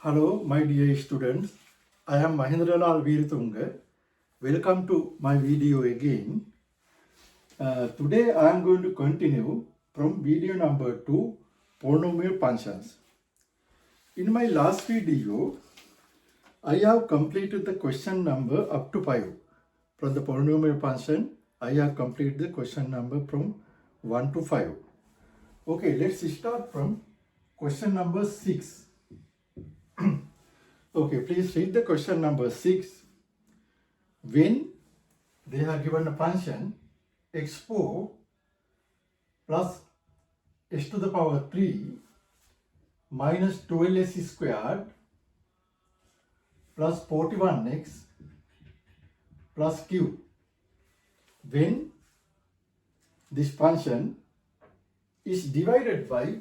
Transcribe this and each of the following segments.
Hello, my dear students. I am Mahendra Weeratunga. Welcome to my video again. Today I am going to continue from video number 2, polynomial functions. In my last video, I have completed the question number up to 5. From the polynomial function, I have completed the question number from 1 to 5. Okay, let's start from question number 6. Okay, please read the question number 6. When they are given a function x4 plus s to the power 3 minus 12s squared plus 41x plus q. When this function is divided by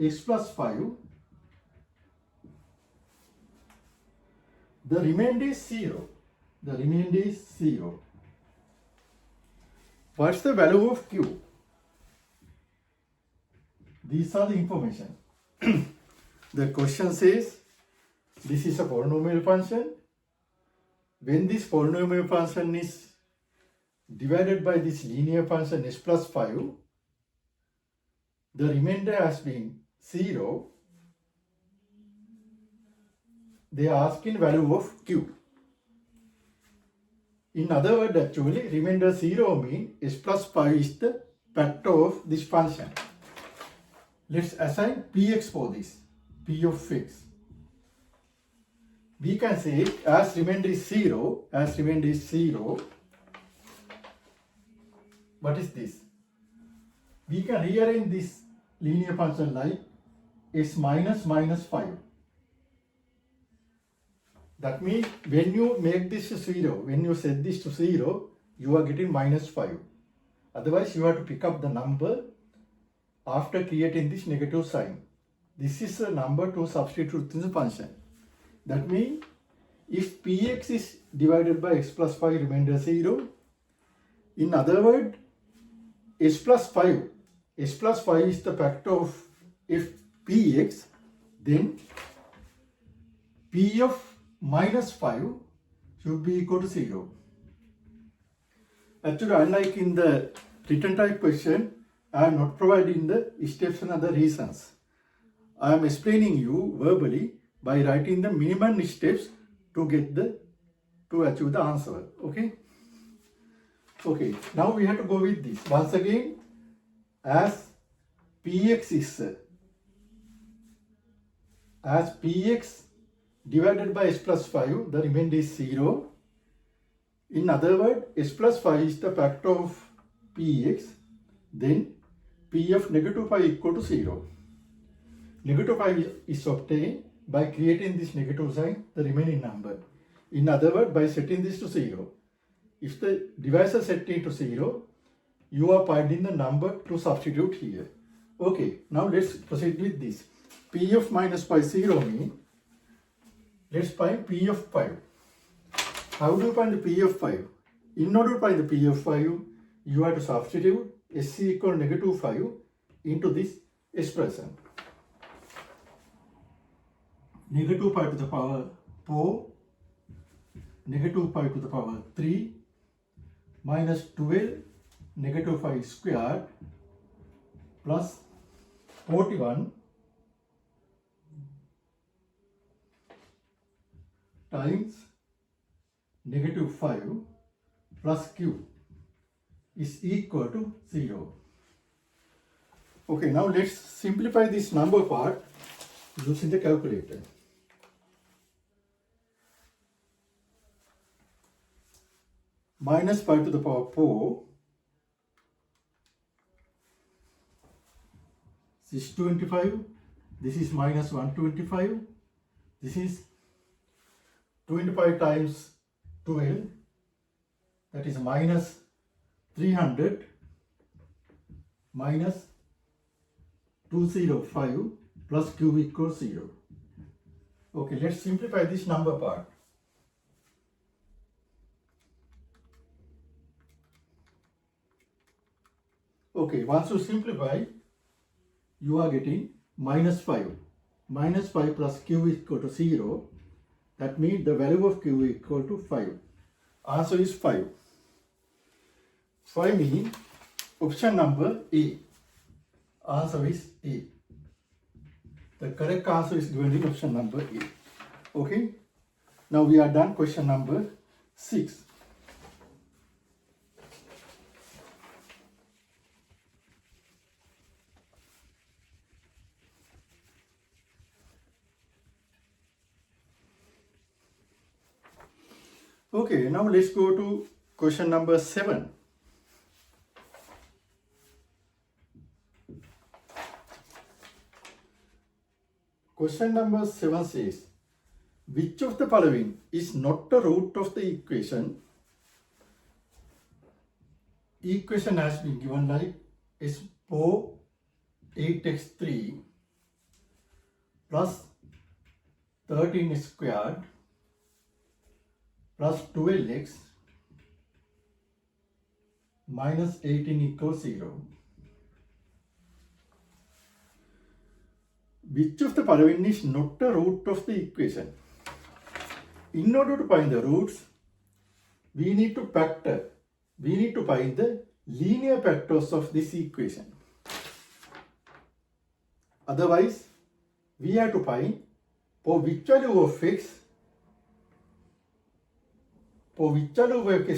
x plus 5, the remainder is 0. The remainder is 0. What's the value of q? These are the information. The question says this is a polynomial function. When this polynomial function is divided by this linear function s plus 5, the remainder has been 0. They are asking value of q. In other words, actually, remainder 0 means s plus 5 is the factor of this function. Let's assign Px for this, P of x. We can say as remainder is 0, what is this? We can rearrange this linear function like s minus 5. That means when you make this 0, when you set this to 0, you are getting minus 5. Otherwise, you have to pick up the number after creating this negative sign. This is a number to substitute in the function. That means if Px is divided by x plus 5, remainder 0. In other words, s plus 5 is the factor of if Px, then P of minus 5 should be equal to 0. Actually, unlike in the written type question, I am not providing the steps and other reasons. I am explaining you verbally by writing the minimum steps to achieve the answer. Okay. Now we have to go with this. Once again, as Px divided by s plus 5, the remainder is 0. In other words, s plus 5 is the factor of Px, then P of negative 5 equal to 0. Negative 5 is obtained by creating this negative sign, the remaining number. In other words, by setting this to 0. If the divisor set it to 0, you are finding the number to substitute here. Okay, now let's proceed with this. P of minus 5 0 means, let's find P of 5. How do you find the P of 5? In order to find the P of 5, you have to substitute Sc equal negative 5 into this expression. Negative 5 to the power 4, negative 5 to the power 3, minus 12, negative 5 squared, plus 41 times negative 5 plus q is equal to 0. Okay, now let's simplify this number part using the calculator. Minus 5 to the power 4 is 25. This is minus 125. This is 25 times 12, that is minus 300 minus 205 plus q equals 0. Okay, let's simplify this number part. Okay, once you simplify, you are getting minus 5. minus 5 plus q is equal to 0. That means the value of q is equal to 5. Answer is 5. 5 means option number A. Answer is A. The correct answer is given in option number A. Okay. Now we are done. Question number 6. Okay, now let's go to question number 7. Question number 7 says, which of the following is not the root of the equation? Equation has been given like S4 8x3 plus 13 squared plus 12x minus 18 equals 0. Which of the following is not the root of the equation? In order to find the roots, we need to factor. We need to find the linear factors of this equation. Otherwise, we have to find for which value of x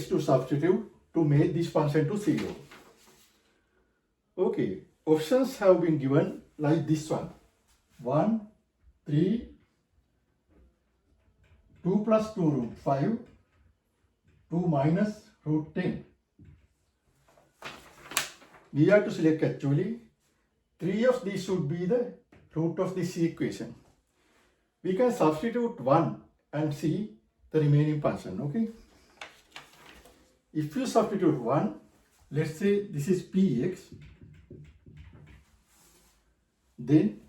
to substitute to make this function to 0. Okay, options have been given like this one. 1, 3, 2 plus 2 root 5, 2 minus root 10. We have to select actually 3 of these should be the root of this equation. We can substitute 1 and see the remaining function. Okay. If you substitute 1, let's say this is Px, then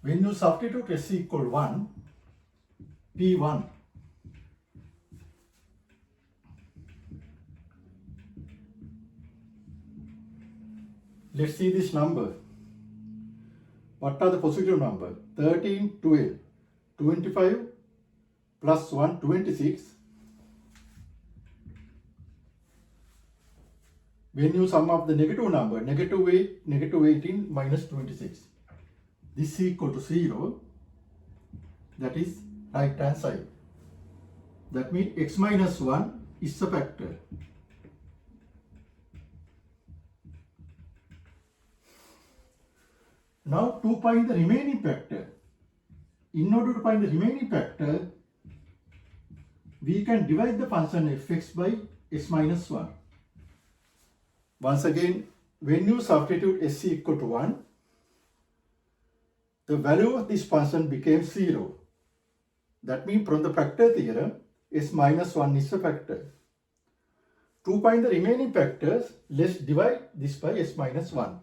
when you substitute s equal 1, P1, let's see this number. What are the positive numbers? 13, 12, 25 plus 1, 26. When you sum up the negative number, negative 8, negative 18 minus 26. This is equal to 0. That is right hand side. That means x minus 1 is a factor. Now to find the remaining factor. In order to find the remaining factor, we can divide the function fx by s minus 1. Once again, when you substitute s equal to 1, the value of this function became 0. That means from the factor theorem, s minus 1 is a factor. To find the remaining factors, let's divide this by s minus 1.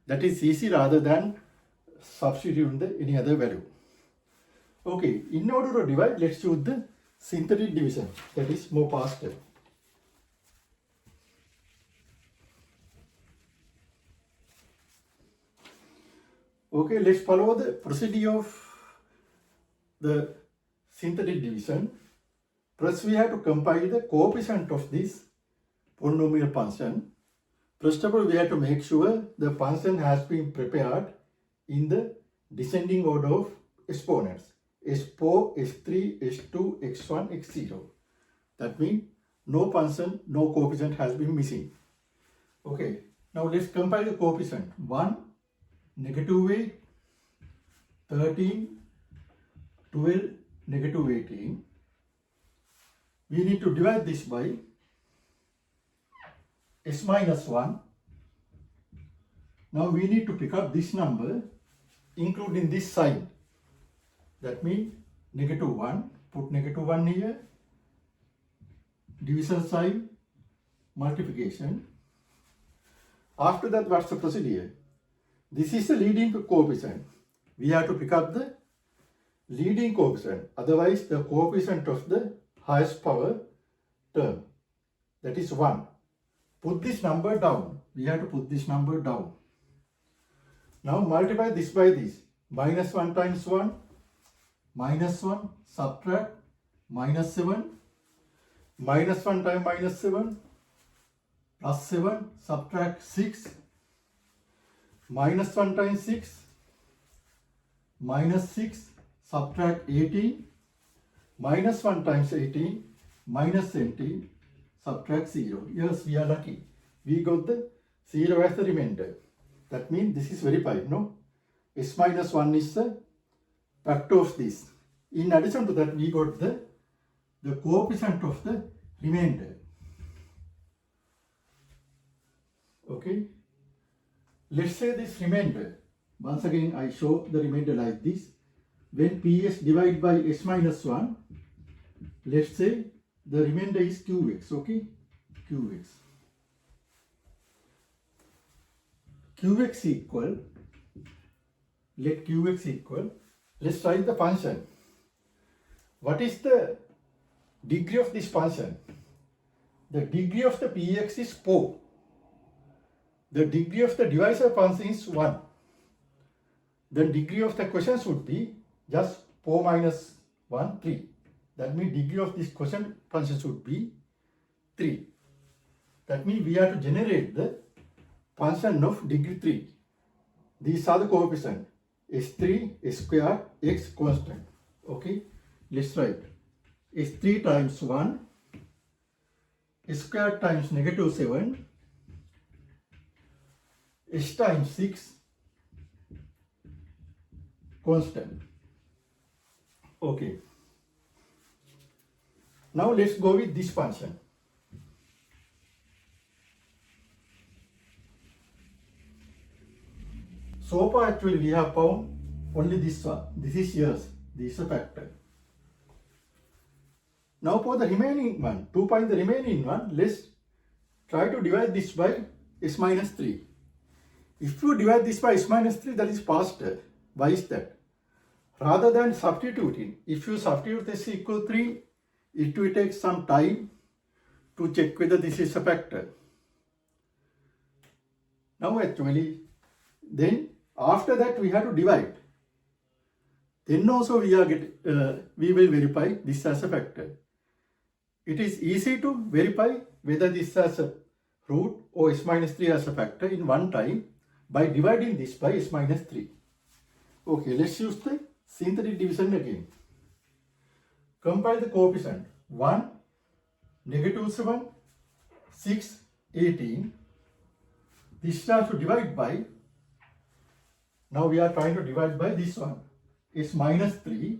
That is easy rather than substituting any other value. Okay, in order to divide, let's use the synthetic division. That is more faster. Okay, let's follow the procedure of the synthetic division. First, we have to compile the coefficient of this polynomial function. First of all, we have to make sure the function has been prepared in the descending order of exponents. S4, S3, S2, X1, X0. That means no function, no coefficient has been missing. Okay, now let's compile the coefficient. 1, negative 8, 13, 12, negative 18. We need to divide this by s minus 1. Now we need to pick up this number including this sign. That means negative 1. Put negative 1 here. Division sign, multiplication. After that, what's the procedure? This is the leading coefficient. We have to pick up the leading coefficient. Otherwise, the coefficient of the highest power term. That is 1. Put this number down. We have to put this number down. Now multiply this by this. minus 1 times 1, minus 1, subtract, minus 7, minus 1 times minus 7, plus 7, subtract 6, minus 1 times 6, minus 6, subtract 18, minus 1 times 18, minus 17, subtract 0. Yes, we are lucky. We got the 0 as the remainder. That means this is verified, no? S minus 1 is the factor of this. In addition to that, we got the coefficient of the remainder. Okay. Let's say this remainder. Once again, I show the remainder like this. When Ps divided by S minus 1, let's say the remainder is Qx, okay? Qx. Qx equal, let Qx equal, let's write the function. What is the degree of this function? The degree of the Px is 4. The degree of the divisor function is 1. The degree of the quotient should be just 4 minus 1, 3. That means degree of this quotient function should be 3. That means we have to generate the function of degree 3. These are the coefficients. S3, S square, x constant. Okay, let's write. S3 times 1, S square times negative 7, S times 6, constant. Okay. Now let's go with this function. So far actually we have found only this one. This is yours. This is a factor. Now for the remaining one, to find the remaining one, let's try to divide this by s minus 3. If you divide this by s minus 3, that is faster. Why is that? Rather than substituting, if you substitute this equal 3, it will take some time to check whether this is a factor. Now actually, then after that we have to divide. Then also we will verify this as a factor. It is easy to verify whether this as a root or s minus 3 as a factor in one time by dividing this by s minus 3. Okay, let's use the synthetic division again. Compile the coefficient 1, negative 7, 6, 18. This has to divide by, now we are trying to divide by this one, is minus 3.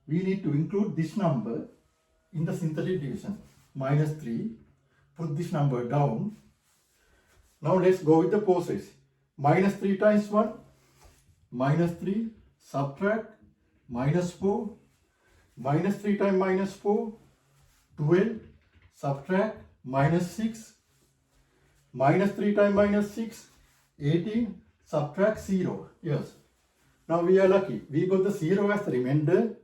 We need to include this number in the synthetic division. Minus 3, put this number down. Now let's go with the process. Minus 3 times 1, minus 3, subtract, minus 4, minus 3 times minus 4, 12, subtract, minus 6, minus 3 times minus 6, 18, subtract 0. Yes. Now we are lucky. We got the 0 as the remainder.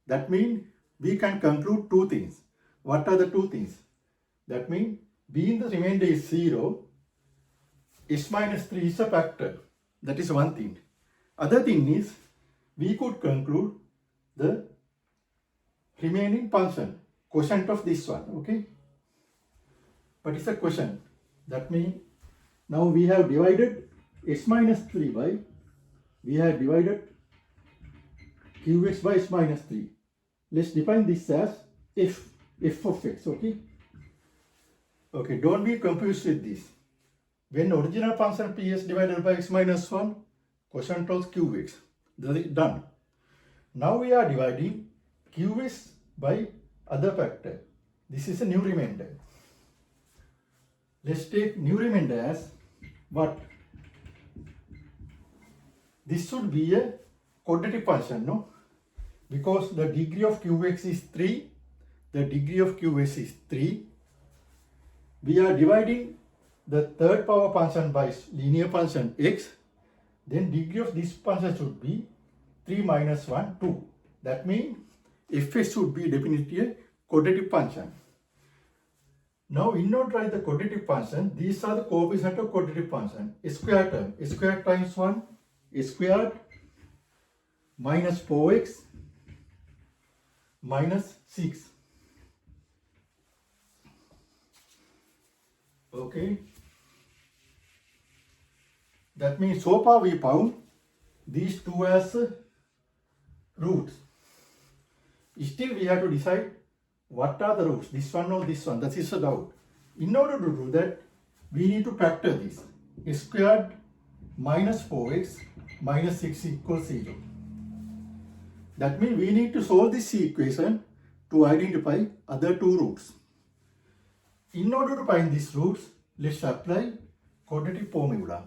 That means we can conclude two things. What are the two things? That means being the remainder is 0, s minus 3 is a factor. That is one thing. Other thing is we could conclude the remaining function, quotient of this one, okay? But it's a quotient. That means now we have divided s minus 3 by, we have divided qx by s minus 3. Let's define this as f of x, okay? Okay, don't be confused with this. When original function p is divided by x minus 1, quotient of qx, that is done. Now we are dividing qx by other factor. This is a new remainder. Let's take new remainder as what? This should be a quadratic function, no? Because the degree of qx is 3, the degree of qx is 3. We are dividing the third power function by linear function x, then degree of this function should be 3 minus 1, 2. That means fx should be definitely a quadratic function. Now in order to write the quadratic function, these are the coefficients of quadratic function. S square term, s square times 1, s squared minus 4x minus 6. Okay. That means so far we found these two as roots. Still we have to decide what are the roots, this one or this one. That is a doubt. In order to do that, we need to factor this. A squared minus 4x minus 6 equals 0. That means we need to solve this equation to identify other two roots. In order to find these roots, let's apply quadratic formula.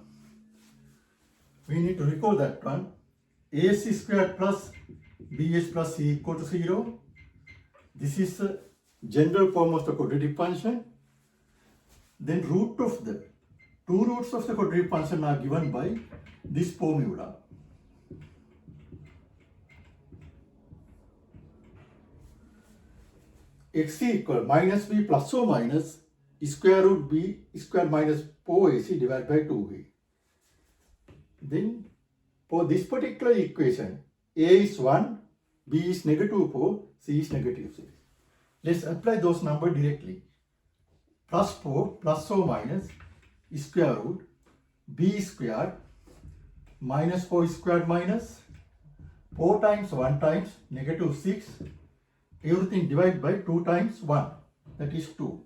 We need to recall that one. AC squared plus BS plus C equal to 0. This is the general form of the quadratic function. Then two roots of the quadratic function are given by this formula. X equal minus b plus or minus square root b square minus 4ac divided by 2b. Then for this particular equation, a is 1, b is negative 4, c is negative 6. Let's apply those numbers directly. Plus 4 plus or minus square root b squared minus 4 squared minus 4 times 1 times negative 6. Everything divided by 2 times 1, that is 2.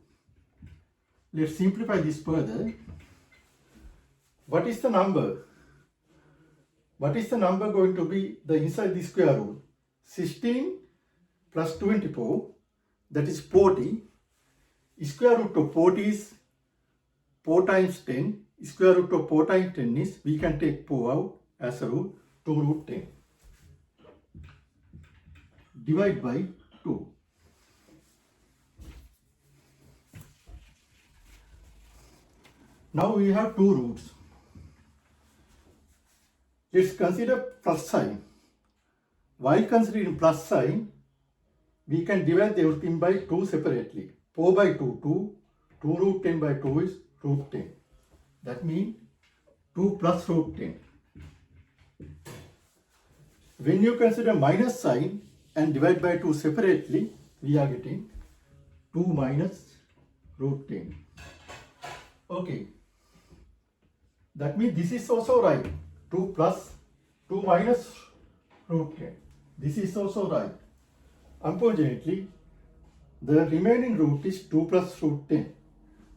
Let's simplify this further. What is the number? What is the number going to be the inside the square root? 16 plus 24, that is 40. Square root of 40 is 4 times 10. Square root of 4 times 10 is, we can take 4 out as a root, 2 root 10. Divide by 2. Now we have two roots. Let's consider plus sign. While considering plus sign, we can divide everything by 2 separately. 4 by 2, 2. 2 root 10 by 2 is root 10. That means 2 plus root 10. When you consider minus sign and divide by 2 separately, we are getting 2 minus root 10. Okay. That means this is also right. 2 plus 2 minus root 10. This is also right. Unfortunately, the remaining root is 2 plus root 10.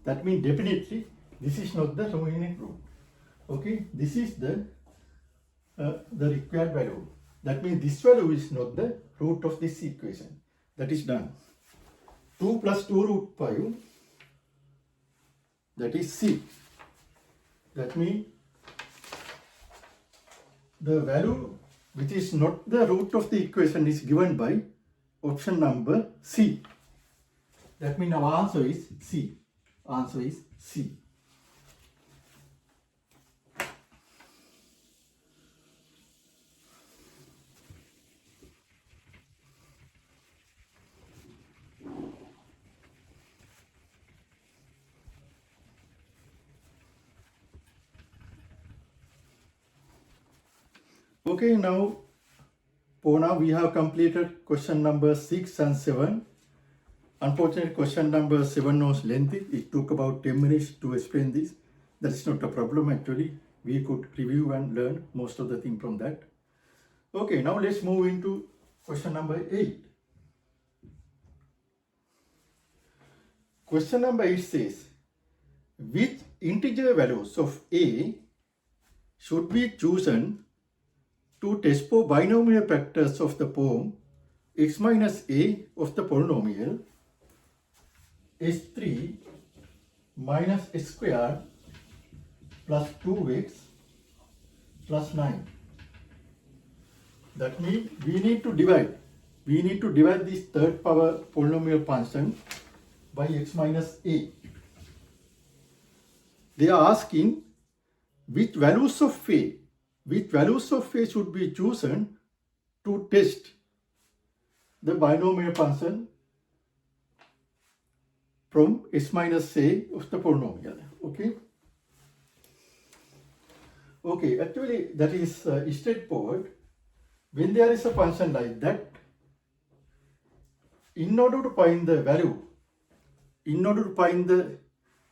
That means definitely this is not the remaining root. Okay, this is the required value. That means this value is not the root of this equation. That is done. 2 plus 2 root 5, that is C. That means the value which is not the root of the equation is given by option number C. That means our answer is C. Answer is C. Okay, now we have completed question number 6 and 7. Unfortunately, question number 7 was lengthy. It took about 10 minutes to explain this. That is not a problem actually. We could review and learn most of the thing from that. Okay, now let's move into question number 8. Question number 8 says, which integer values of a should be chosen to test for binomial factors of the form x minus a of the polynomial s3 minus s squared plus 2x plus 9. That means we need to divide this third power polynomial function by x minus a. They are asking which values of a should be chosen to test the binomial function from s minus a of the polynomial. Okay, actually that is straightforward. when there is a function like that, in order to find the value, in order to find the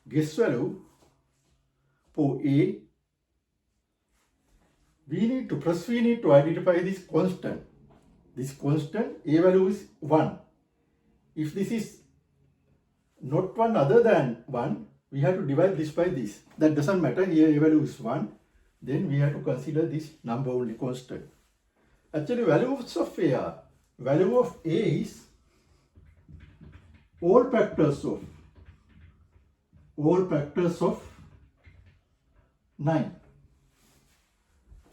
guess value for A, we need to identify this constant. This constant, A value is 1. If this is not one other than 1, we have to divide this by this. That doesn't matter, here A value is 1. Then we have to consider this number only constant. Actually, values of A are, value of A is all factors of 9.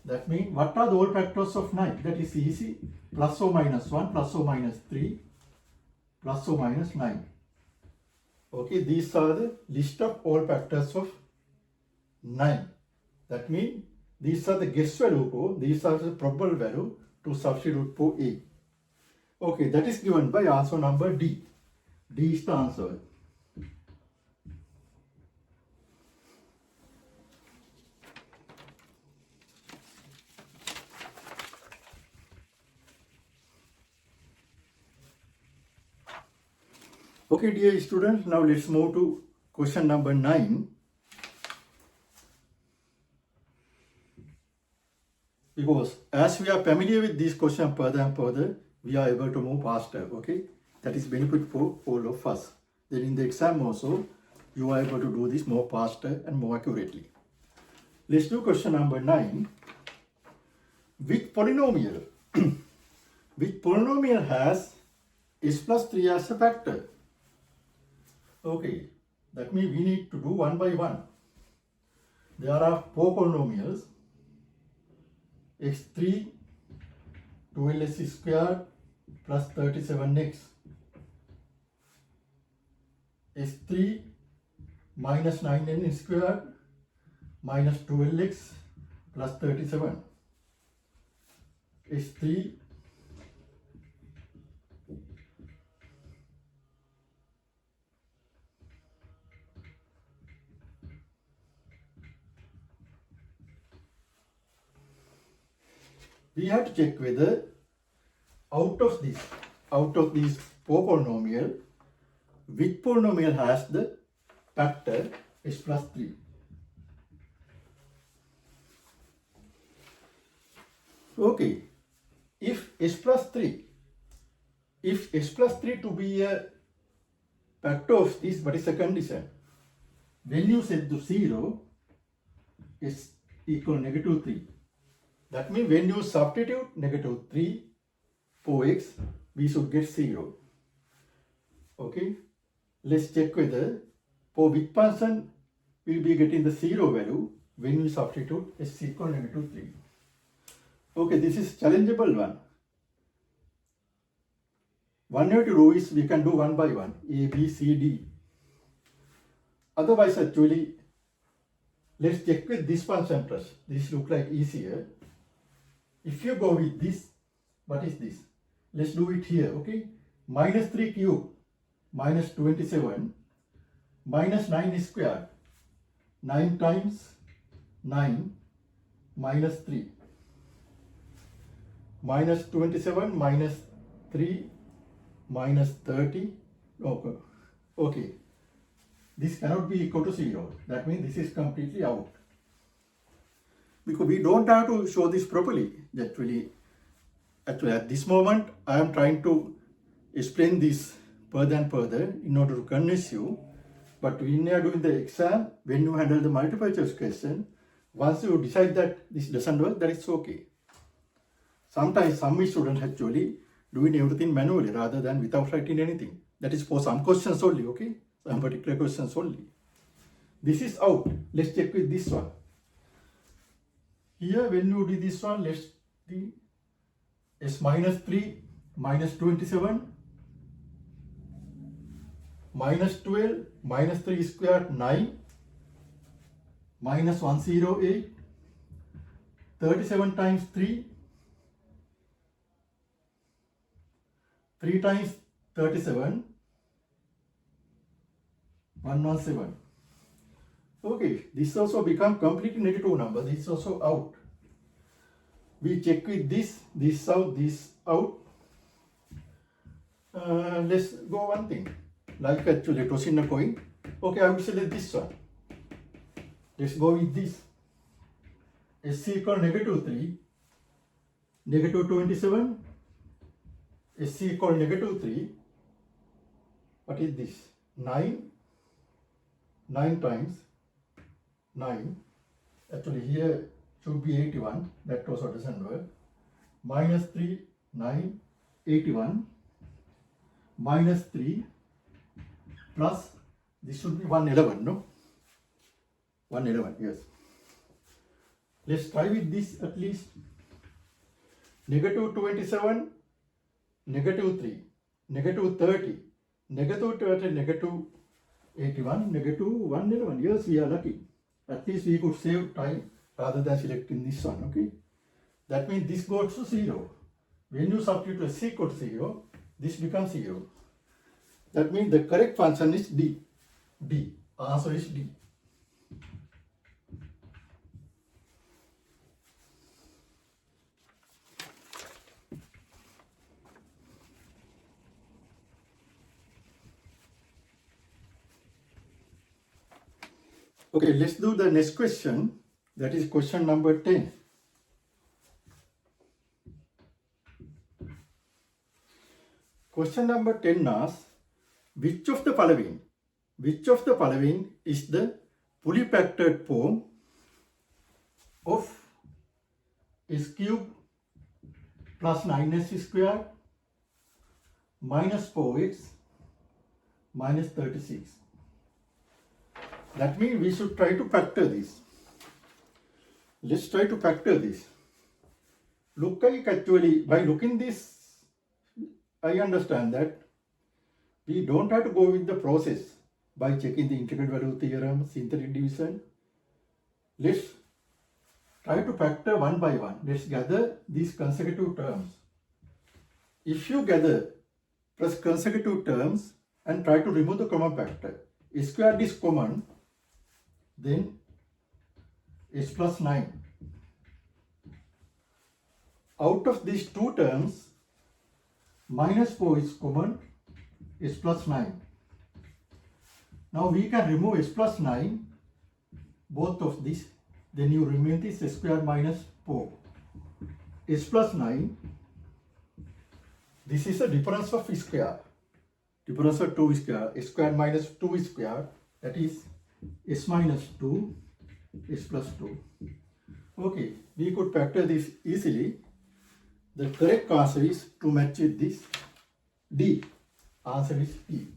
That means, what are the all factors of 9? That is easy. Plus or minus 1, plus or minus 3, plus or minus 9. Okay, these are the list of all factors of 9. That means, these are the guess value for, these are the probable value to substitute for A. Okay, that is given by answer number D. D is the answer. Okay, dear students, now let's move to question number 9. Because as we are familiar with this question further and further, we are able to move faster, okay? That is benefit for all of us. Then in the exam also, you are able to do this more faster and more accurately. Let's do question number 9. Which polynomial has s plus 3 as a factor? Okay, that means we need to do one by one. There are 4 polynomials: x3 12s squared plus 37x, x3 minus 9n squared minus 12x plus 37, x3 we have to check whether out of these 4 polynomial, which polynomial has the factor s plus 3. Okay, if s plus 3 to be a factor of this, what is the condition? When you set to 0, s equal negative 3. That means when you substitute negative 3 for x, we should get 0. Okay, let's check whether for which function we will be getting the 0 value when we substitute s equal negative 3. Okay, this is challengeable one. One way to do is we can do one by one, A, B, C, D. Otherwise, actually, let's check with this function first. This look like easier. If you go with this, what is this? Let's do it here, okay? Minus 3 cube, minus 27, minus 9 squared, 9 times 9, minus 3. Minus 27, minus 3, minus 30. Okay. This cannot be equal to 0. That means this is completely out. Because we don't have to show this properly. Actually at this moment, I am trying to explain this further and further in order to convince you. But when you are doing the exam, when you handle the multiple choice question, once you decide that this doesn't work, that is okay. Sometimes some students actually doing everything manually rather than without writing anything. That is for some questions only, okay? Some particular questions only. This is out. Let's check with this one. Here when you do this one, let's do s minus 3, minus 27, minus 12, minus 3 squared 9, minus 108, 37 times 3, 3 times 37, 117. Okay, this also become completely negative number. This is also out. We check with this out. Let's go one thing. Like actually toss in a coin. Okay, I will select this one. Let's go with this. SC equal -3, -27. SC equal -3. What is this? 9. 9 times 9. Actually here should be 81. That also doesn't work. -3, 9, 81. -3 plus this should be 111, no? 111, yes. Let's try with this at least. -27, -3, -30, -30, -81, -111. Yes, we are lucky. At least we could save time rather than selecting this one, okay? That means this goes to 0. When you substitute SC equal to 0, this becomes 0. That means the correct function is D. D. Answer is D. Okay, let's do the next question. That is question number 10. Question number 10 asks, which of the following is the fully factored form of s cube plus 9s squared minus 4x minus 36? That means we should try to factor this. Let's try to factor this. Look like actually by looking this, I understand that we don't have to go with the process by checking the integral value theorem, synthetic division. Let's try to factor one by one. Let's gather these consecutive terms. If you gather plus consecutive terms and try to remove the common factor, s squared is common, then s plus 9. Out of these two terms, minus 4 is common, s plus 9. Now we can remove s plus 9, both of these, then you remain this s squared minus 4. S plus 9, this is a difference of square. Difference of 2 square, s squared minus 2 square, that is s minus 2, s plus 2. Okay, we could factor this easily. The correct answer is to match with this D. Answer is D.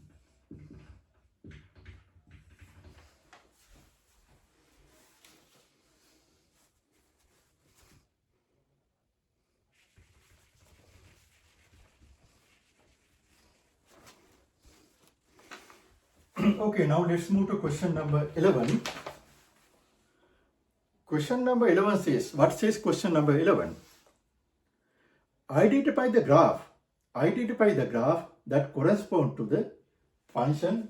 Okay, now let's move to question number 11. Question number 11 says, what says question number 11? Identify the graph that corresponds to the function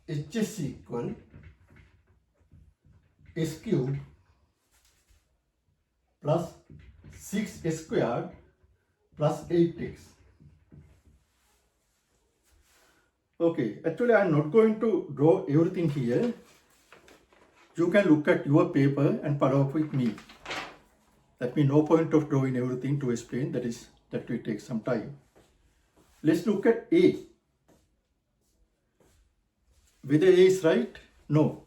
hs equal s cube plus 6s squared plus 8x. Okay, actually I am not going to draw everything here. You can look at your paper and follow up with me. That means no point of drawing everything to explain. That will take some time. Let's look at A. Whether A is right? No.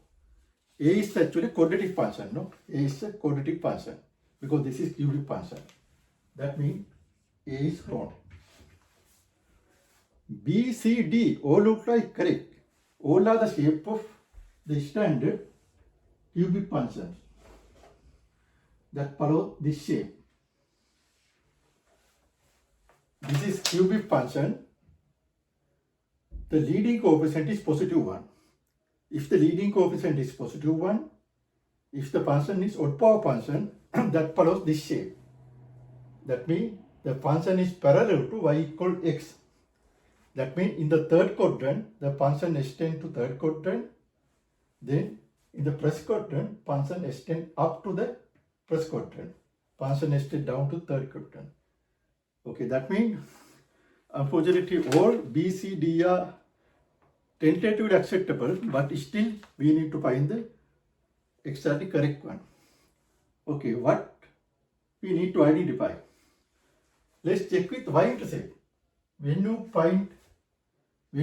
A is actually quadratic function. No, A is a quadratic function because this is cubic function. That means A is wrong. B, C, D all look like correct. All are the shape of the standard cubic functions that follow this shape. This is cubic function. The leading coefficient is positive 1. If the leading coefficient is positive 1, if the function is odd power function, that follows this shape. That means the function is parallel to y equal x. That means in the third quadrant, the function extends to third quadrant. Then in the first quadrant, function extends up to the first quadrant. function nested down to third quadrant. Okay, that means unfortunately all B, C, D are tentatively acceptable, but still we need to find the exactly correct one. Okay, what we need to identify? Let's check with y-intercept. When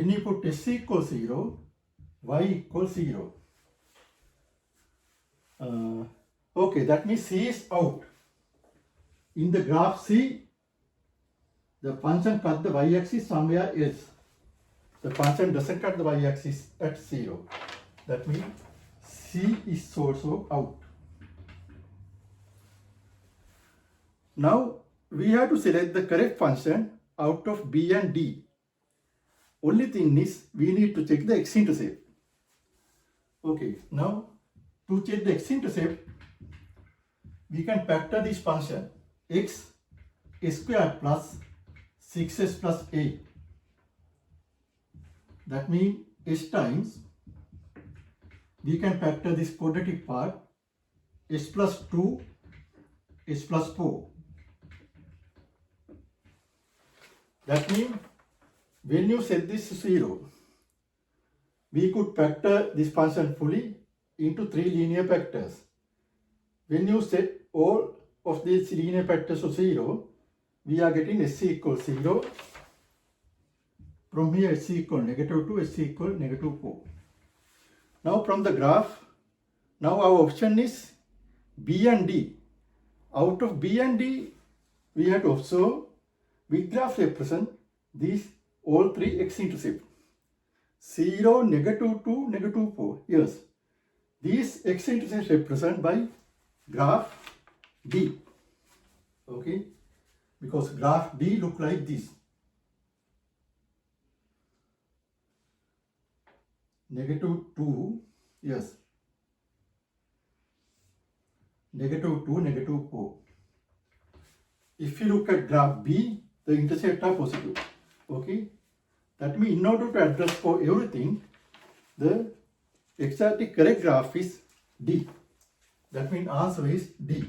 you put s equals 0, y equals 0. Okay, that means C is out. In the graph C, the function cut the y-axis somewhere else. The function doesn't cut the y-axis at 0. That means C is also out. Now we have to select the correct function out of B and D. Only thing is we need to check the x-intercept. Okay, now to check the x-intercept, we can factor this function x squared plus 6s plus 8. That means s times, we can factor this quadratic part, s plus 2, s plus 4. That means when you set this to 0, we could factor this function fully into 3 linear factors. When you set all of these linear factors to 0, we are getting s equals 0. From here s equal -2, s equal -4. Now from the graph, now our option is B and D. Out of B and D, we have to observe which graph represent these all three x-intercept. 0, -2, -4. Yes, these x-intercepts represent by graph D. Okay, because graph D look like this. -2, yes. -2, -4. If you look at graph B, the intercepts are positive. Okay, that means in order to address for everything, the exactly correct graph is D. That means answer is D.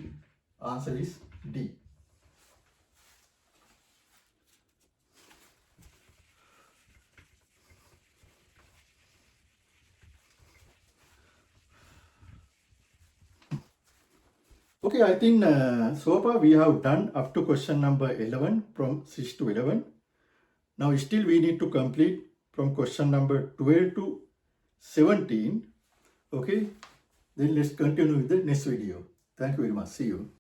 Answer is D. Okay, I think so far we have done up to question number 11 from 6 to 11. Now still we need to complete from question number 12 to 17. Okay, then let's continue with the next video. Thank you very much. See you.